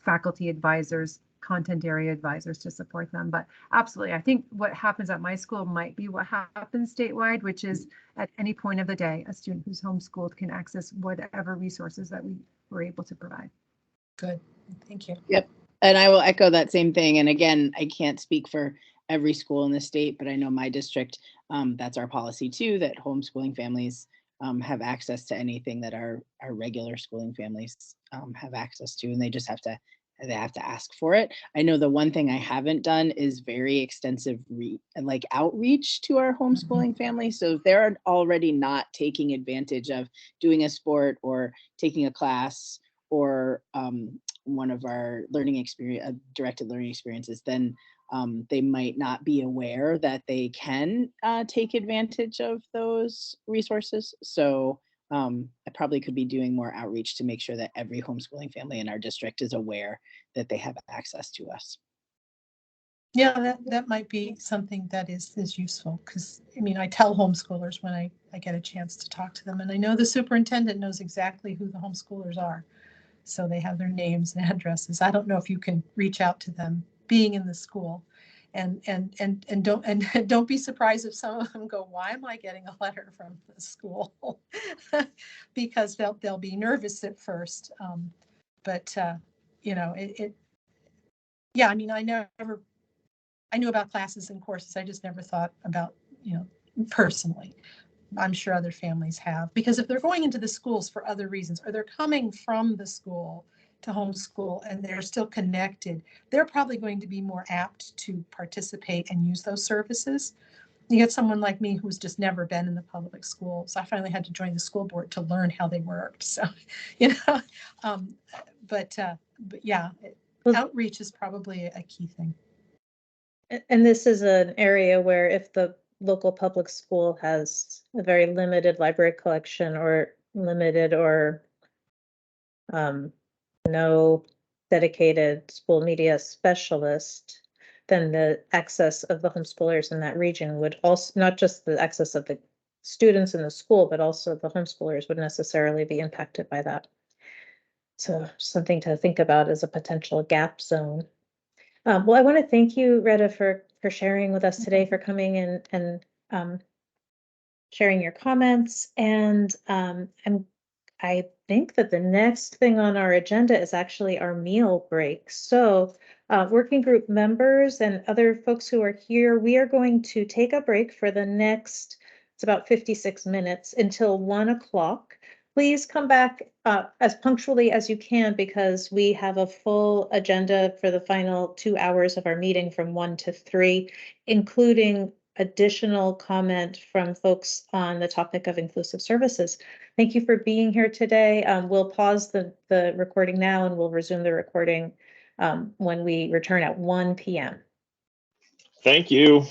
faculty advisors, content area advisors to support them. But absolutely, I think what happens at my school might be what happens statewide, which is at any point of the day, a student who's homeschooled can access whatever resources that we were able to provide. Good, thank you. Yep, and I will echo that same thing. And again, I can't speak for every school in the state, but I know my district, that's our policy too, that homeschooling families have access to anything that our regular schooling families have access to, and they just have to ask for it. I know the one thing I haven't done is very extensive outreach to our homeschooling families. So if they're already not taking advantage of doing a sport or taking a class or one of our directed learning experiences, then they might not be aware that they can take advantage of those resources. So I probably could be doing more outreach to make sure that every homeschooling family in our district is aware that they have access to us. Yeah, that might be something that is useful, because I mean, I tell homeschoolers when I get a chance to talk to them, and I know the superintendent knows exactly who the homeschoolers are. So they have their names and addresses. I don't know if you can reach out to them being in the school, and don't be surprised if some of them go, why am I getting a letter from the school? Because they'll be nervous at first. But you know, yeah, I mean, I knew about classes and courses. I just never thought about, you know, personally. I'm sure other families have, because if they're going into the schools for other reasons, or they're coming from the school to homeschool and they're still connected, they're probably going to be more apt to participate and use those services. You get someone like me who's just never been in the public schools. I finally had to join the school board to learn how they worked. So, you know, but yeah, outreach is probably a key thing. And this is an area where if the local public school has a very limited library collection or limited or no dedicated school media specialist, then the access of the homeschoolers in that region would also, not just the access of the students in the school, but also the homeschoolers would necessarily be impacted by that. So something to think about as a potential gap zone. Well, I want to thank you, Retta, for sharing with us today, for coming in and sharing your comments. And I think that the next thing on our agenda is actually our meal break. So working group members and other folks who are here, we are going to take a break for the next, it's about 56 minutes until 1 o'clock. Please come back as punctually as you can, because we have a full agenda for the final 2 hours of our meeting from 1 to 3, including additional comment from folks on the topic of inclusive services. Thank you for being here today. We'll pause the recording now, and we'll resume the recording when we return at 1 p.m. Thank you.